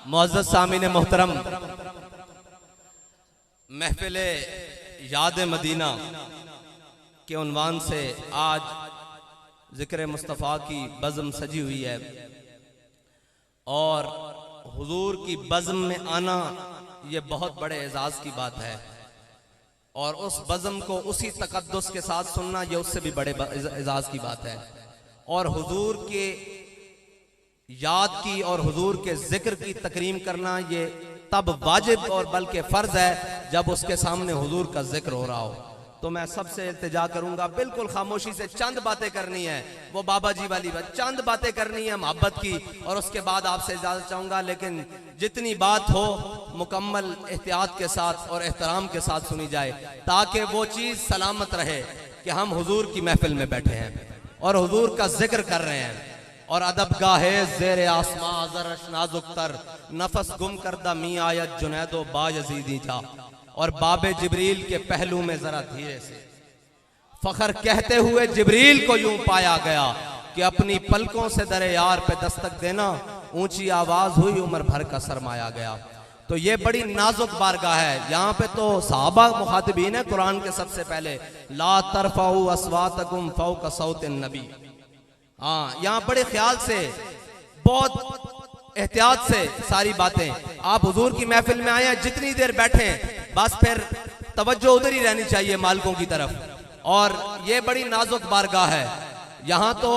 मुअज़्ज़ज़ सामीन मोहतरम, महफिल याद मदीना के उन्वान से आज ज़िक्र मुस्तफ़ा की बज़्म सजी हुई है और हुजूर की बज़्म में आना ये बहुत बड़े एजाज़ की बात है और उस बज़्म को उसी तक़द्दुस के साथ सुनना ये उससे भी बड़े एजाज़ की बात है। और हुजूर के याद की और हुजूर के जिक्र की तकरीम करना ये तब वाजिब और बल्कि फ़र्ज है जब उसके सामने हुजूर का जिक्र हो रहा हो। तो मैं सबसे इल्तिजा करूंगा बिल्कुल खामोशी से चंद बातें करनी है, वो बाबा जी वाली बात, चंद बातें करनी है मोहब्बत की और उसके बाद आपसे इजाज़त चाहूंगा। लेकिन जितनी बात हो मुकम्मल एहतियात के साथ और एहतराम के साथ सुनी जाए ताकि वो चीज़ सलामत रहे कि हम हुजूर की महफिल में बैठे हैं और हुजूर का जिक्र कर रहे हैं। और अदब गाहे ज़ेरे आसमां ज़रश नाजुक तर, नफस गुम करदा मी आयत जुनैदो बायज़ीदी जा। और बाबे जिब्रील के पहलू में जरा धीरे से फखर कहते हुए जिब्रील को यूं पाया गया कि अपनी पलकों से दरे यार पे दस्तक देना, ऊंची आवाज हुई उम्र भर का सरमाया गया। तो ये बड़ी नाजुक बारगाह है। यहाँ पे तो सहाबा मुखातिबीन है कुरान के सबसे पहले, ला तरफाउ अस्वातकुम फौका सौतिन नबी। हाँ, यहाँ बड़े ख्याल से बहुत एहतियात से सारी बातें, आप हुजूर की महफिल में आए हैं, जितनी देर बैठे बस फिर तवज्जो उधर ही रहनी चाहिए मालिकों की तरफ। और ये बड़ी नाजुक बारगाह है। यहाँ तो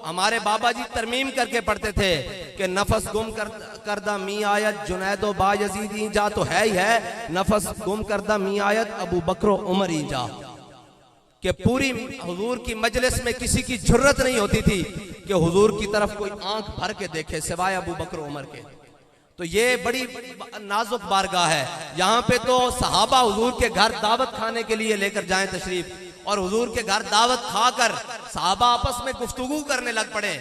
हमारे बाबा जी तरमीम करके पढ़ते थे कि नफस गुम करदा मी आयत जुनैदो बायज़ीदी जा, तो है ही है, नफस गुम करदा मी आयत अबू बकरो उमर ही जा। कि पूरी हुजूर की मजलिस में किसी की जुर्रत नहीं होती थी कि हुजूर की तरफ कोई आंख भर के देखे सिवाय अबू बकर उमर के। तो ये बड़ी नाजुक बारगाह है। यहाँ पे तो सहाबा हुजूर के घर दावत खाने के लिए लेकर जाएं तशरीफ और हुजूर के घर दावत खाकर सहाबा आपस में गुफ्तगू करने लग पड़े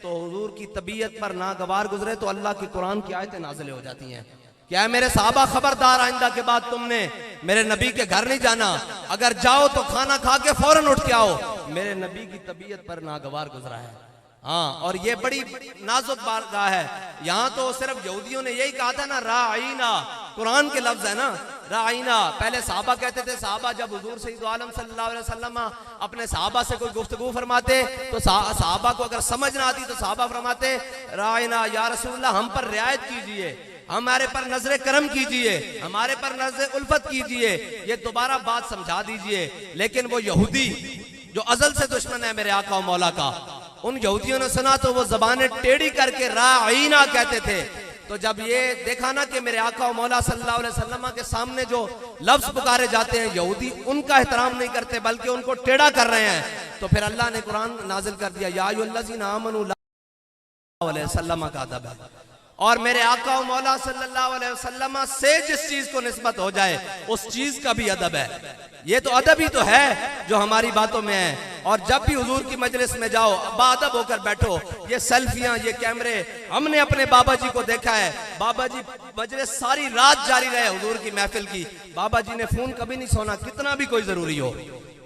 तो हुजूर की तबीयत पर नागवार गुजरे तो अल्लाह की कुरान की आयतें नाज़िल हो जाती हैं। क्या है मेरे सहाबा, खबरदार आइंदा के बाद तुमने मेरे नबी के घर नहीं जाना, अगर जाओ तो खाना खा के फौरन उठ के आओ, मेरे नबी की तबीयत पर नागवार गुजरा है। हाँ, और ये बड़ी नाजुक बारगाह है। यहाँ तो सिर्फ यहूदियों ने यही कहा था ना, राईना, कुरान के लफ्ज है ना, राईना। पहले सहाबा कहते थे, सहाबा जब हुजूर सय्यद आलम सल्लल्लाहु अलैहि वसल्लम अपने सहाबा से कोई गुफ्तगू फरमाते तो सहाबा को अगर समझ ना आती तो सहाबा फरमाते, राईना या रसूलल्लाह, हम पर रियायत कीजिए, हमारे पर नजरे करम कीजिए, हमारे पर नजरे उल्फत कीजिए, ये दोबारा बात समझा दीजिए। लेकिन वो यहूदी जो अजल से दुश्मन है मेरे आका और मौला का, उन यहूदियों ने सुना तो वो जबानें टेढ़ी करके राईना कहते थे। तो जब ये देखा ना कि मेरे आका और मौला सल्लल्लाहु अलैहि वसल्लम के सामने जो लफ्ज पुकारे जाते हैं यहूदी उनका एहतराम नहीं करते बल्कि उनको टेढ़ा कर रहे हैं, तो फिर अल्लाह ने कुरान नाजिल कर दिया, या अय्युहल्लज़ीना आमनू अलैहि वसल्लम का अदब है। और मेरे आका और मौला सल्लल्लाहु अलैहि वसल्लम से जिस चीज को निस्बत हो जाए उस चीज का भी अदब है। ये तो अदब ही तो है जो हमारी बातों में है। और जब भी हुजूर की मजलिस में जाओ बाअदब होकर बैठो। ये सेल्फियां, ये कैमरे, हमने अपने बाबा जी को देखा है, बाबा जी मजलिस सारी रात जारी रहे हुजूर की महफिल की, बाबा जी ने फोन कभी नहीं सोना, कितना भी कोई जरूरी हो,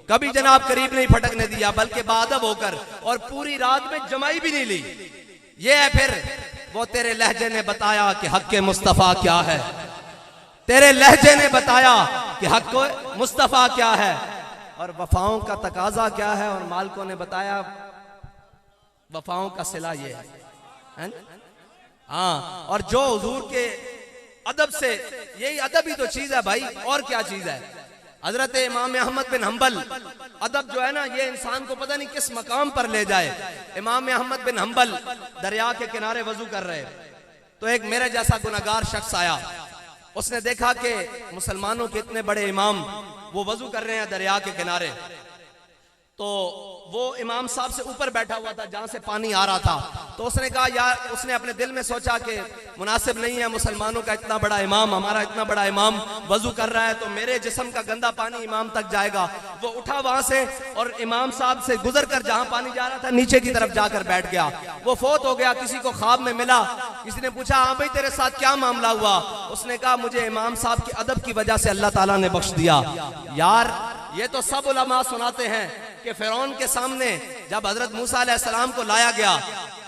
कभी जनाब करीब नहीं फटकने दिया, बल्कि बाअदब होकर, और पूरी रात में जमाई भी नहीं ली। ये है फिर वो तेरे लहजे ने बताया कि हक़ मुस्तफ़ा क्या है, तेरे लहजे ने बताया कि हक़ मुस्तफ़ा क्या है और वफाओं का तकाजा क्या है, और मालिकों ने बताया वफाओं का सिला ये है। हाँ, और जो हुजूर के अदब से, यही अदब ही तो चीज है भाई, और क्या चीज है। हजरत इमाम अहमद बिन हम्बल, अदब जो है ना ये इंसान को पता नहीं किस मकाम पर ले जाए। इमाम अहमद बिन हम्बल दरिया के किनारे वजू कर रहे तो एक मेरे जैसा गुनहगार शख्स आया, उसने देखा कि मुसलमानों के इतने बड़े इमाम वो वजू कर रहे हैं दरिया के किनारे, तो वो इमाम साहब से ऊपर बैठा हुआ था जहां से पानी आ रहा था। तो उसने कहा यार, उसने अपने दिल में सोचा कि मुनासिब नहीं है, मुसलमानों का इतना बड़ा इमाम, हमारा इतना बड़ा इमाम वजू कर रहा है तो मेरे जिस्म का गंदा पानी इमाम तक जाएगा। वो उठा वहां से और इमाम साहब से गुजर कर जहां पानी जा रहा था नीचे की तरफ जाकर बैठ गया। वो फोत हो गया, किसी को ख्वाब में मिला, किसी ने पूछा हाँ भाई तेरे साथ क्या मामला हुआ, उसने कहा मुझे इमाम साहब के अदब की वजह से अल्लाह ताला ने बख्श दिया। यार ये तो सब उलमा सुनाते हैं कि फिरौन के सामने जब हजरत मूसा अलैहिस्सलाम को लाया गया,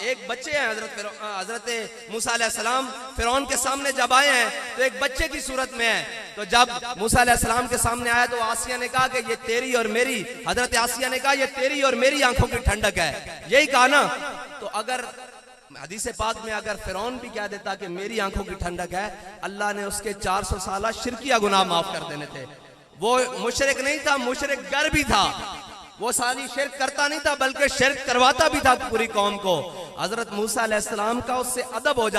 एक बच्चे हैं हजरत मूसा अलैहिस्सलाम फिरौन के सामने जब आए हैं तो एक बच्चे की सूरत में है। तो जब मूसा अलैहिस्सलाम के सामने आया तो आसिया ने कहा कि ये तेरी और मेरी, हजरत आसिया ने कहा ये तेरी और मेरी आंखों की ठंडक है, यही कहा ना। तो अगर हदीस पाक में अगर फिरौन भी कह देता कि मेरी आंखों की ठंडक है, अल्लाह ने उसके 400 साल शिरकिया गुनाह माफ कर देने थे। वो मुशरिक नहीं था, मुशरिक गर भी था, वो सारी शिरक करता नहीं था बल्कि शिरक करवाता भी था पूरी कौम को। हजरत मूसा अलैहिस्सलाम का उससे अदब हो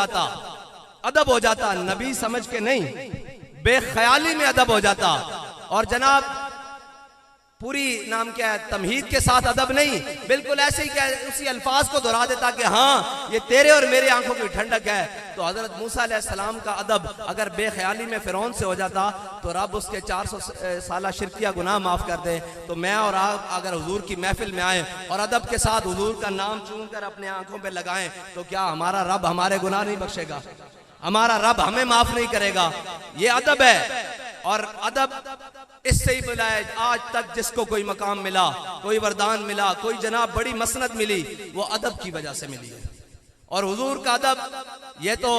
जाता, नबी समझ के नहीं, बेख्याली में अदब हो जाता। और जनाब पूरी नाम क्या है, तमहीद के साथ अदब नहीं, बिल्कुल ऐसे ही क्या उसी अल्फाज को दोहरा देता कि हाँ ये तेरे और मेरे आंखों की ठंडक है। तो हजरत मूसा अलैहिस्सलाम का अदब अगर बेख्याली में फिरौन से हो जाता तो रब उसके 400 साला शिरकिया गुनाह माफ कर दे। तो मैं और आप अगर हुजूर की महफिल में आए और अदब के साथ हुजूर का नाम चूम कर अपने आंखों पे लगाएं तो क्या हमारा रब हमारे गुनाह नहीं बख्शेगा? हमारा रब हमें माफ नहीं करेगा? ये अदब है। और अदब इससे ही मिला है। आज तक जिसको कोई मकाम मिला, कोई वरदान मिला, कोई जनाब बड़ी मसनद मिली, वो अदब की वजह से मिली है। और हुजूर का अदब, ये तो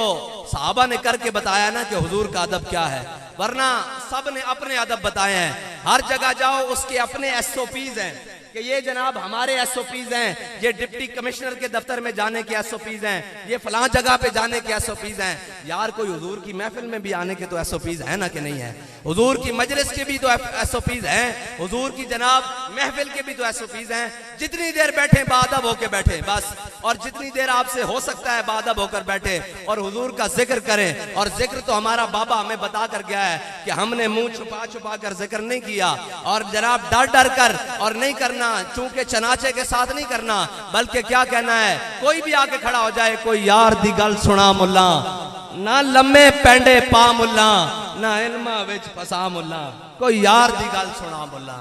सहाबा ने करके बताया ना कि हुजूर का अदब क्या है, वरना सब ने अपने अदब बताए हैं। हर जगह जाओ उसके अपने SOPs हैं कि ये जनाब हमारे SOPs हैं, ये डिप्टी कमिश्नर के दफ्तर में जाने के SOPs हैं, ये फलां जगह पे जाने के SOPs हैं। यार कोई हुजूर की महफिल में भी आने के तो SOPs है ना कि नहीं है? हुजूर की मजलिस के भी तो SOPs हैं, हुजूर की जनाब महफिल के भी तो SOPs हैं। जितनी देर बैठे बाअदब होकर बैठे बस, और जितनी देर आपसे हो सकता है बाअदब होकर बैठे और हुजूर का जिक्र करें। और जिक्र तो हमारा बाबा हमें बता कर गया है कि हमने मुंह छुपा छुपा कर जिक्र नहीं किया, और जनाब डर डर कर और नहीं करना, चूंकि चनाचे के साथ नहीं करना, बल्कि क्या कहना है, कोई भी आके खड़ा हो जाए, कोई यार दी गल सुना मुल्ला, ना लम्मे पेंडे पा मुल्ला, ना इल्मा विच फसा मुल्ला, कोई यार दी गल सुना मुल्ला।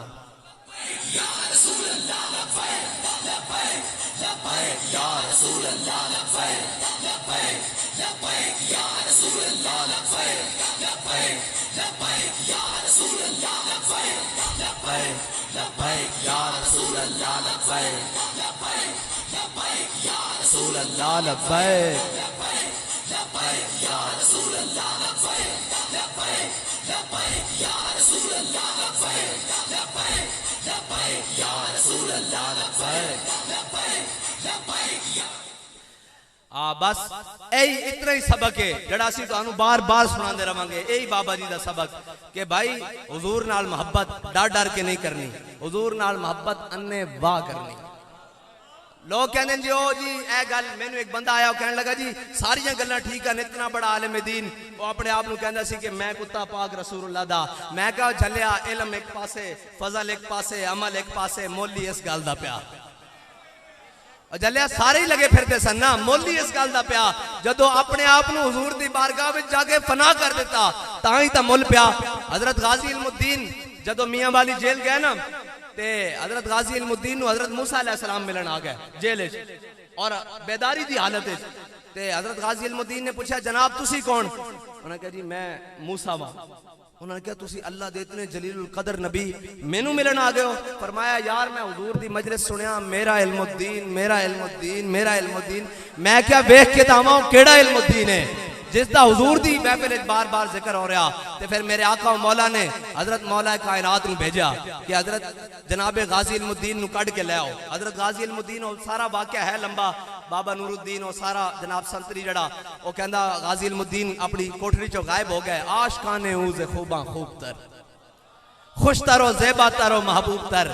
बस यही इतना ही सबक है जड़ा असीं तुहानू बार बार सुनाते रवांगे। यही बाबा जी का सबक कि भाई हुजूर नाल मोहब्बत डर डर के नहीं करनी, हुजूर नाल मोहब्बत अन्ने वाह करनी। लोग कहते हैं जी ओ जी ए गल, मैनू एक बंदा आया कहने लगा जी सारियां गल्लां ठीक है, इतना बड़ा आलिम दीन, वो अपने आप नू कहंदा सी कि मैं कुत्ता पाक रसूलुल्लाह दा। मैं कहा झलिया इल्म एक पासे, फजल एक पासे, अमल एक पासे, मोली इस गल दा प्या। जलिया सारे ही लगे फिरते सन ना, मोली इस गल दा प्या जदों अपने आप नू हुजूर दी बारगाह विच जाके फना कर दिता तां ही तां मुल प्या। हजरत गाजी इल्मुद्दीन जदों मियां वाली जेल गए ना, ते हजरत गाजी इल्मुद्दीन नू हजरत मूसा अलैहिस्सलाम मिलन आ गए जेल विच और बेदारी दी हालत विच। ते हजरत गाजी इल्मुद्दीन ने पूछा जनाब तुसी कौन? उन्होंने कहा जी मैं मूसा वा। उन्होंने कहा तुसी अल्लाह दे इतने जलीलुल कदर नबी मैनू मिलन आ गए हो? फरमाया यार मैं हुजूर दी मजलिस सुनिया, मेरा इल्मुद्दीन, मेरा इल्मुद्दीन, मेरा इल्मुद्दीन। मैं क्या वेख के तावा केड़ा इल्मुद्दीन है जिसदा हुजूर दी महफिल बार बार जिक्र हो रहा। ते फिर मेरे आका मौला ने हजरत मौला कायनात नू भेजा कि हजरत जनाबे गाजी इल्मुद्दीन नू कढ़ के ले आओ। हजरत गाजी इल्मुद्दीन और सारा वाकया है लंबा, बाबा नूरुद्दीन और सारा जनाब संतरी जड़ा वो कहंदा गाजी इल्मुद्दीन अपनी कोठरी चो गायब हो गए। आशकाने ऊज़े खूबा खूब तर, खुश तरो ज़ेबा तरो महबूब तर।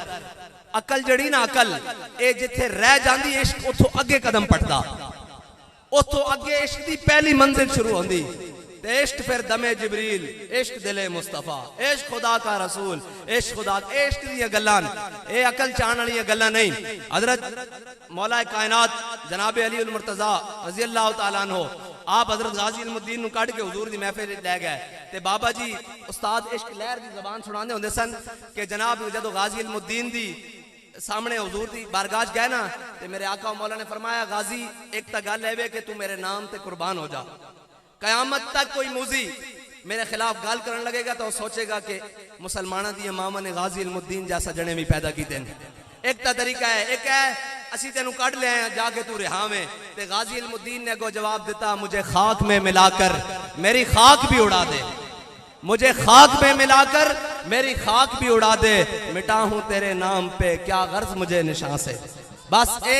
अकल जड़ी ना अकल ए जिथे रह जांदी इश्क उथों अगे कदम पटदा, उतो अगे इश्क दी पहली मंजिल शुरू होंदी। ते इश्क फिर दमे जिबरील, इश्क दिले मुस्तफा, इश्क खुदा का रसूल, इश्क खुदा, इश्क दी गल्लां ए अकल चाहण वाली गल्लां नहीं। हजरत मौला कायनात जनाब अली उल मुर्तजा रजी अल्लाह तआला अन्हु आप हजरत गाजी इल्मुद्दीन नू कढ़ के हुजूर दी महफिल ले गए। ते बाबा जी उस्ताद इश्क लहर दी जबान सुनांदे हुंदे सन कि जनाब जदों गाजी इल्मुद्दीन दी सामने हुजूर दी बारगाह गए ना, ते मेरे आका मौला ने फरमाया गाजी एक तो गल है कि तू मेरे नाम ते कुर्बान हो जा। कयामत तक कोई मूजी मेरे खिलाफ गाल करने लगेगा तो सोचेगा कि मुसलमाना दी मामा ने गाजी इल्मुद्दीन जैसा जने भी पैदा किए। एक ता तरीका है, एक है असी तेन कट ले आए जाके तू रिहावें। ते गाजी इल्मुद्दीन ने अगो जवाब दिता, मुझे खाक में मिलाकर मेरी खाक भी उड़ा दे, मुझे खाक में मिलाकर मेरी खाक भी उड़ा दे, मिटा हूं तेरे नाम पे क्या गर्ज मुझे निशान से। बस ए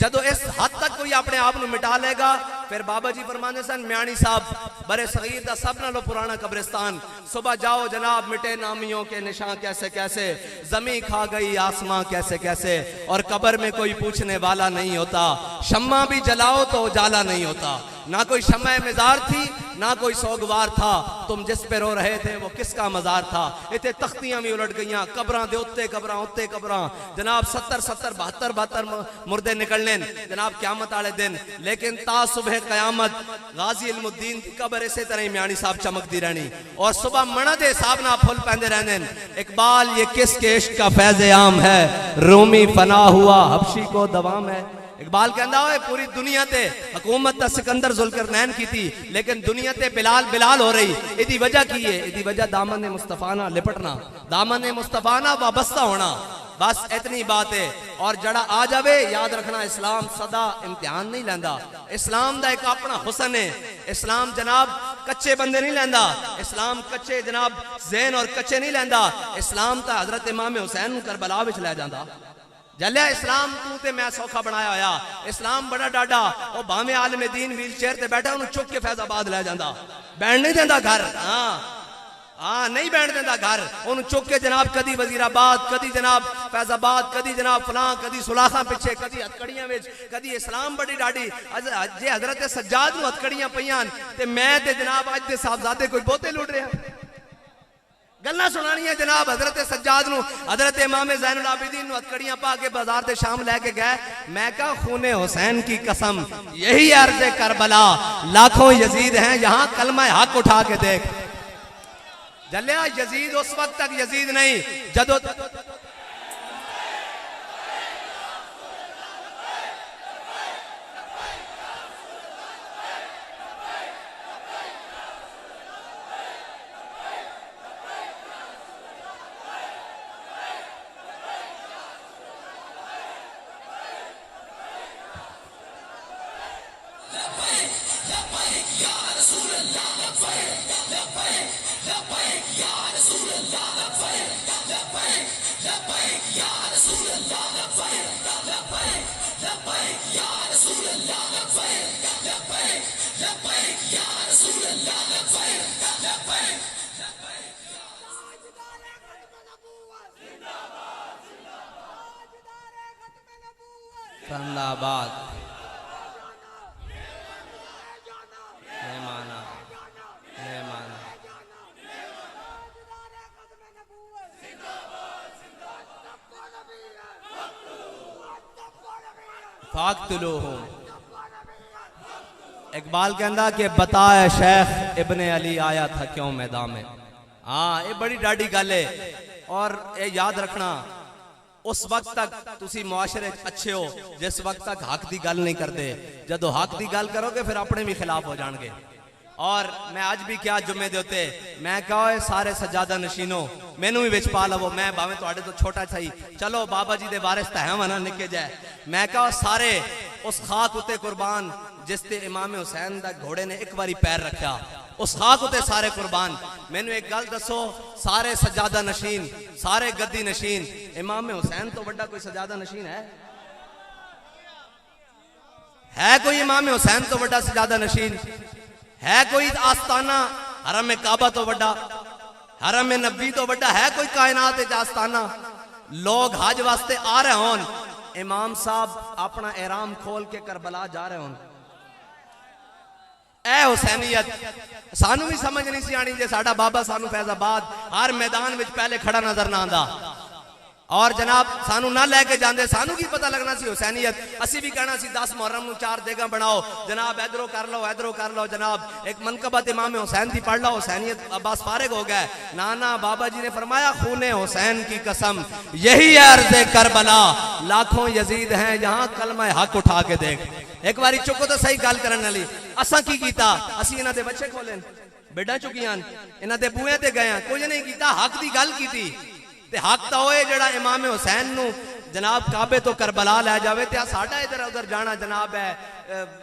जदों इस हद तक कोई अपने आप को मिटा लेगा, फिर बाबा जी फरमाते सन, म्याणी साहब बरे सगीर दा सब नालों पुराना कब्रिस्तान, सुबह जाओ जनाब मिटे नामियों के निशान कैसे कैसे, जमी खा गई आसमां कैसे कैसे, और कब्र में कोई पूछने वाला नहीं होता, शम्मा भी जलाओ तो उजाला नहीं होता, ना कोई शम्मा मजार थी ना कोई सोगवार था, तुम जिस पे रो रहे थे वो किसका मजार था। इतने तख्तियां भी उलट गई, कब्रां दे उत्ते कब्रां उत्ते कब्रां, जनाब 70-70 72 मुर्दे निकलने जनाब क़यामत वाले दिन। लेकिन ता सुबह क़यामत गाजी इल्मुद्दीन की कब्र इसे तरह ही म्याणी साहब चमकती रहनी, और सुबह मना दे हिसाब ना फुल पहनते रहने। इकबाल ये किसके इश्क का फैज़ आम है, रूमी फना हुआ हबशी को दवाम है। इकबाल कहता है पूरी दुनिया ते हुकूमत ता सिकंदर जुल्करनैन की थी, लेकिन दुनिया ते बिलाल बिलाल हो रही। इदी वजह की है, इदी वजह दामन मुस्तफा ना लिपटना, दामन मुस्तफा ना वाबस्ता होना, बस इतनी बात है। और जड़ा आ जावे याद रखना, इस्लाम सदा इम्तिहान नहीं लेंदा, इस्लाम दा एक अपना हुसन है। इस्लाम जनाब कच्चे बंदे नहीं लेंदा, इस्लाम कच्चे जनाब ज़हन और कच्चे नहीं लेंदा। इस्लाम ता हजरत इमाम हुसैन करबला विच ले जांदा। जलिया इस्लाम तू ते मैं सौखा बनाया होया, इस्लाम बड़ा डाडा, और भावे आलम दीन व्हील चेयर ते बैठा उन्हें चुक के फैजाबाद ले जांदा, बैठ नहीं देंदा घर। हाँ नहीं बैठ देंदा घर, उन्हें चुक के जनाब कदी वजीराबाद, कदी जनाब फैजाबाद, कदी जनाब फलां, कदी सुलाखा पिछे, कदी हथकड़ियां विच, कदी इस्लाम बड़ी डाडी। जे हजरत सज्जाद नूं हथकड़ियां पईयां ते मैं ते जनाब अज दे साहबजादे कोई बहुते लुट रहे हैं। गल्लां सुनानियां जनाब हजरत सज्जाद नूं, हजरत इमाम ज़ैनुल आबिदीन नूं हथकड़ियां पा के बाजार से शाम लैके गए। मैं कहा खूने हुसैन की कसम यही अर्ज़ करबला, लाखों यजीद हैं यहाँ कलमा हक उठा के देख। जलिया यजीद उस वक्त तक यजीद नहीं जदों जिंदाबाद मेहमाना मेहमाना फाक़तुलूहुम। इकबाल कहता कि बताए शेख इब्ने अली आया था क्यों मैदान में। हाँ ये बड़ी डाडी गल है, और ये याद रखना उस वक्त तक तुसी मुआशरे अच्छे हो जिस वक्त तक हक की गल नहीं करते। जदों हक की गल करोगे फिर अपने भी खिलाफ हो जाएंगे। और मैं आज भी क्या जुम्मे दे उत्ते मैं कहा सारे सजादा नशीनों मैनू भी विच पा लवो, मैं भावे तुहाडे तो छोटा सही, चलो बाबा जी दे वारिस तां है ना निके जाए। मैं कहा सारे उस खाक उत्ते कुर्बान जिस ते इमाम हुसैन दा घोड़े ने एक बारी पैर रखा, उस खाक उत्ते सारे कुर्बान। मैनू एक गल दसो, सारे सजादा नशीन, सारे गद्दी नशीन, इमाम हुसैन तो बड़ा कोई सजादा नशीन है कोई इमाम हुसैन तो बड़ा सजादा नशीन है कोई? आस्ताना हरम में काबा तो बड़ा, हरम में नबी तो बड़ा है कोई? कायनात आस्ताना लोग हज वास्ते आ रहे होन, इमाम साहब अपना एहराम खोल के करबला जा रहे होन। ए हुसैनियत सानू भी समझ नहीं सी आनी जे साडा बाबा सानू फैजाबाद हर मैदान में पहले खड़ा नजर ना आंदा, और जनाब सानू ना लैके जाते, सानू की पता लगना सी हुसैनियत। असी भी कहना सी 10 मुहर्रम नूं 4 देगा बनाओ, जनाब इधरों कर लो इधरों कर लो, जनाब एक मनकबत इमाम हुसैन की पढ़ लो, हुसैनियत अब्बास फारिग हो गए। नाना बाबा जी ने फरमाया खूने हुसैन की कसम यही है अर्ज़े करबला, लाखों यजीद हैं यहाँ कलमा हक उठा के देख। एक बारी चुको तो सही गल करने वाली, असा की कीता? असी इन्हां दे बच्चे खोले बेड़ा चुकियां, इन्हां दे बूहे ते गए, कुछ नहीं कीता, हक की गल की। ते हक तो होए जड़ा इमाम हुसैन नू जनाब काबे तो करबला लै जावे ते साडा इधर उधर जाना जनाब है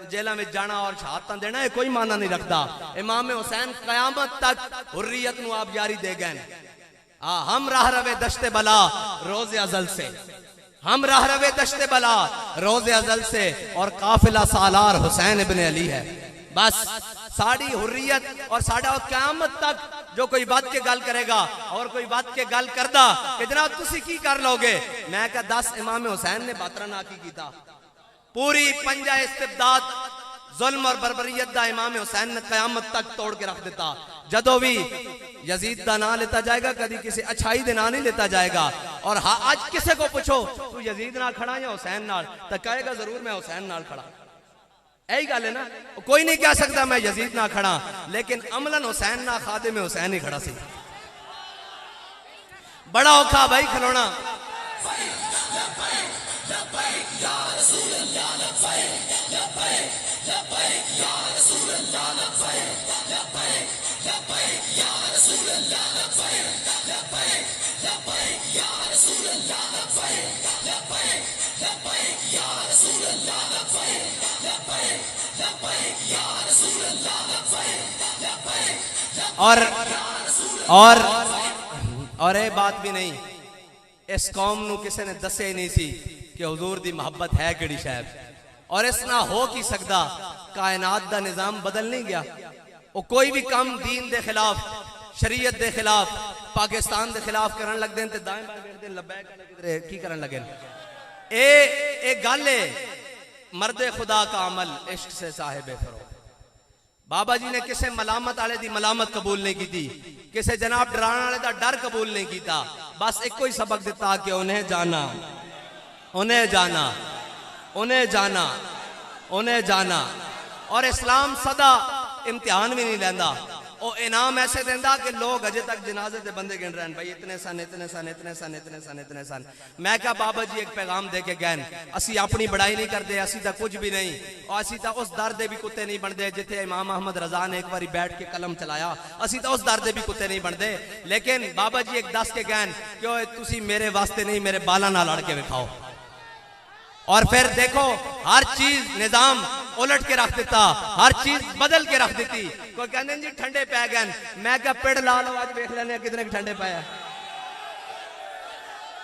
जेलों में जाना और शहादत देना ये कोई माना नहीं रखता। इमाम हुसैन कयामत तक हुर्रियत नू आप जारी दे गए। हम राह रवे दश्ते बला रोज़े अज़ल से, हम राह रवे दश्ते बला रोज़े अज़ल से, और काफिला सालार हुसैन इब्ने अली है। बस साड़ी हुर्रियत और साडा क़यामत तक जो कोई बात के गल करेगा और कोई बात के गल करदा कि जनाब तुसी की कर लोगे, मैं कहा 10 इमाम हुसैन ने बातरा ना की कीता। पूरी पंजा इस्तिबदाद जुल्म और बर्बरियत दा इमाम हुसैन ने क़यामत तक तोड़ के रख देता। जदों भी यजीद दा ना लेता जाएगा, कभी किसी अच्छाई दे ना नहीं लेता जाएगा। और हाँ, आज किसी को पूछो तू यजीद नाल खड़ा या हुसैन नाल, तो कहेगा जरूर मैं हुसैन नाल खड़ा। यही गल है ना, कोई नहीं कह सकता मैं यजीद ना खड़ा, लेकिन अमलन हुसैन ना खादे में हुसैन ही खड़ा सी। बड़ा औखा भाई खिलौना। और ये बात भी नहीं, इस कौम नू किसी ने दसे ही नहीं सी कि हुजूर दी मोहब्बत है किहड़ी शै, और इस ना हो की सकदा। कायनात दा निजाम बदल नहीं गया। वो कोई भी काम दीन दे खिलाफ, शरीयत दे खिलाफ, पाकिस्तान दे खिलाफ करन लग देन ते दाएं बाएं वेखदे लब्बैक की करन लगे। ए गल है मर्दे खुदा का अमल इश्क से साहिबे फरोग। बाबा जी ने किसी मलामत आले दी मलामत कबूल नहीं की थी, किसी जनाब डराने वाले दा डर कबूल नहीं किया। बस एक ही सबक दिता कि उन्हें जाना, उन्हें जाना, उन्हें जाना, उन्हें जाना। और इस्लाम सदा इम्तिहान भी नहीं लेंदा, वो इनाम ऐसे देंदा कि लोग अजे तक जनाजे दे बंदे गिन रहे हैं, भाई इतने सन, इतने सन, इतने सन, इतने सन, इतने सन। मैं क्या बाबा जी एक पैगाम दे के गए, असी अपनी बड़ाई नहीं करते, असी तो कुछ भी नहीं, और असी तो उस दर दे भी कुत्ते नहीं बनते जिथे इमाम अहमद रजा ने एक बारी बैठ के कलम चलाया। असी तो उस दर दे भी कुत्ते नहीं बनते। लेकिन बाबा जी एक दस के गए कि तुसी मेरे वास्ते नहीं मेरे बाला नाल लड़ के विखाओ। और फिर देखो हर चीज निजाम उलट के रख देता, हर चीज बदल के रख देती। कोई कहते जी ठंडे पै गए, मैं क्या पेड़ ला लो आज देख लेने कितने ठंडे पाया।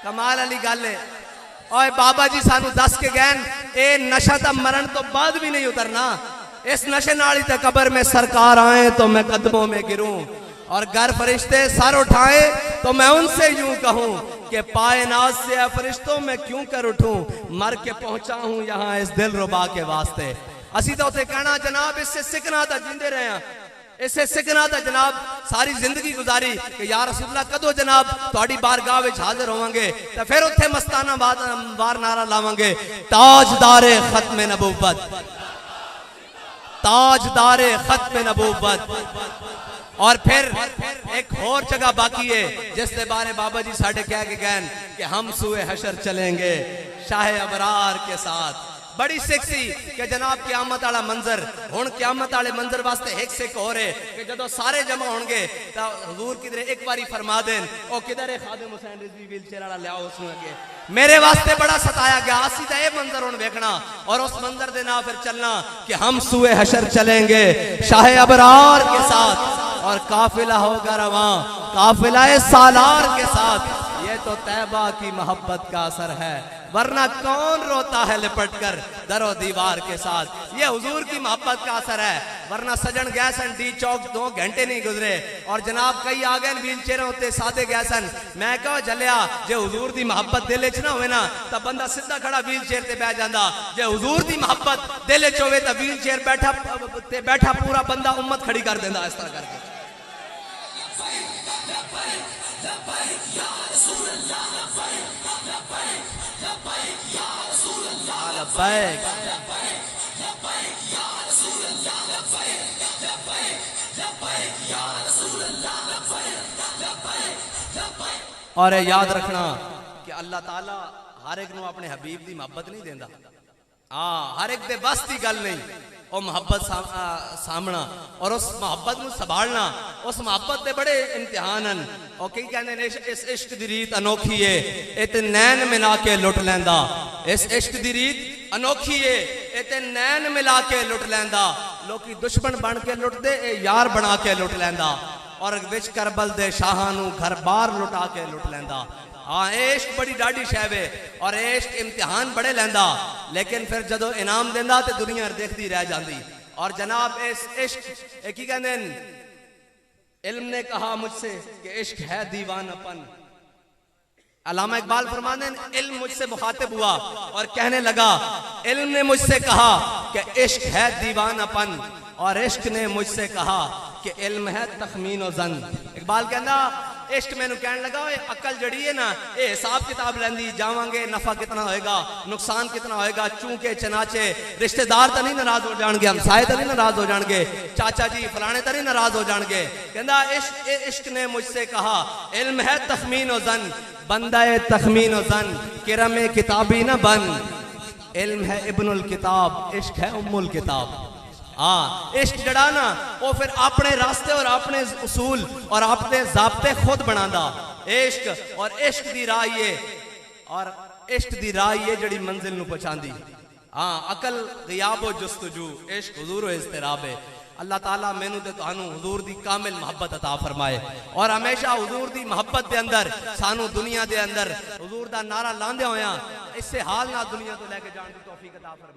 कमाल वाली गल है। और बाबा जी सानू दस के गए ए नशा तो मरण तो बाद भी नहीं उतरना, इस नशे नाल ही तो कब्र में सरकार आए तो मैं कदमों में गिरूं, और घर फरिश्ते सर उठाए तो मैं उनसे यूं कहूं कि पाए नाज से फरिश्तों में क्यों कर उठूं, मर के पहुंचा हूं यहां इस दिल रुबा के वास्ते। असी तो उसे कहना जनाब इससे सिखना था जिंदे रहे हैं, इससे सिखना था जनाब सारी जिंदगी गुजारी कि या रसूलल्लाह कदों जनाब तुहाडी बारगाह विच हाजिर होवांगे, तो फिर उत्थे मस्ताना बार नारा लावांगे, ताजदारे खत्म नबूवत, ताजदारे खत्म नबूवत। और फिर एक और जगह बाकी है जिसके बारे बाबा जी साढ़े कह के गए कि हम सुए हशर चलेंगे शाह अबरार के साथ। बड़ी सिख सी कि जनाब क़यामत वाला मंजर, हुण क़यामत वाले मंजर वास्ते एक सिख हो रहे कि जदों सारे जमा होंगे तो हुजूर किधरे एक बारी फरमा देन ओ किधर है खादिम हुसैन रिजवी व्हीलचेयर वाला लियाओ उसनू अगे। मेरे वास्ते बड़ा सताया गया, असी तो यह मंजर हुण देखना और उस मंजर दे नाल फिर चलना कि हम सुए हशर चलेंगे शाह अबरार के साथ, और काफिला होगा रवां काफिला सालार के साथ। ये तो तैबा की मोहब्बत का असर है, वरना कौन रोता है लिपट कर दरो दीवार के साथ। ये हुजूर की मोहब्बत का असर है, वरना सजन गए सन डी चौक 2 घंटे नहीं गुजरे और जनाब कई आ गए व्हील चेयर होते सादे गए सन। मैं कहो जलिया जे हुजूर की मोहब्बत दिल च ना होवे ना तो बंदा सीधा खड़ा व्हील चेयर ते बैठ जाता, जे हुजूर की मोहब्बत दिल च होवे तो व्हील चेयर बैठा पूरा बंदा उम्मत खड़ी कर देता इस तरह करके। और याद रखना कि अल्लाह ताला हर एक नू अपने हबीब की मोहब्बत नहीं देंदा। हाँ, हर एक दे बस की गल नहीं, और मुहब्बत सामना और उस मुहब्बत को संभालना, उस मुहब्बत के बड़े इम्तिहान हैं। और कई कहते हैं इस इश्क की रीत अनोखी है, ये नैन मिला के लुट लैंदा। इस इश्क की रीत अनोखी है, ये नैन मिला के लुट लैंदा। लोग दुश्मन बन के लुटते, यार बना के लुट लैंदा। और विच करबल दे शाहां घर बार लुटा के लुट लैंदा। हाँ, इश्क बड़ी डाढ़ी शैब है और इश्क इम्तिहान बड़े लैंदा, लेकिन फिर जदों इनाम देंदा तो दुनिया देखती रह जाती। और जनाब इस इश्क की कहते हैं, इल्म ने कहा मुझसे कि इश्क है दीवानापन। अल्लामा इकबाल फरमाते हैं, इल्म मुझसे मुखातिब हुआ और कहने लगा, इल्म ने मुझसे कहा कि इश्क है दीवानापन और इश्क ने मुझसे कहा कि इल्म है तखमीन और जन। इकबाल कहना, इश्क मैनू कहने लगा, अकल जड़ी है ना, ये हिसाब किताब लेंदी जावांगे, नफा कितना होएगा, नुकसान कितना होएगा, चूंके चनाचे, रिश्तेदार तो नहीं नाराज हो जाएंगे, हमसाए तो नहीं नाराज हो जाएंगे, चाचा जी फलाने तो नहीं नाराज हो जाएंगे। कहना इश्क ने मुझसे कहा, इल्म है तखमीन और जन, बंदा है तखमीन और जन, किरम किताबी न बन। इल्म है इब्नुल किताब, इश्क है उम्मुल किताब। हाँ, इश्क जड़ा ना वो फिर अपने रास्ते और अपने उसूल और अपने ज़ाब्ते खुद बनांदा। इश्क और इश्क दी राह ये और इश्क दी राह ये जड़ी मंजिल नू पहुंचांदी। हाँ, अकल गियाब व जुस्तजू, इश्क हुजूर व इज़्तिराब है। अल्लाह ताला मैनू ते तुहानू हुजूर दी कामिल मोहब्बत अता फरमाए और हमेशा हुजूर दी मोहब्बत दे अंदर सानू दुनिया दे अंदर हुजूर दा नारा लांदे होया इसे हाल ना दुनिया तो लेके जान दी तौफीक अता फरमाए।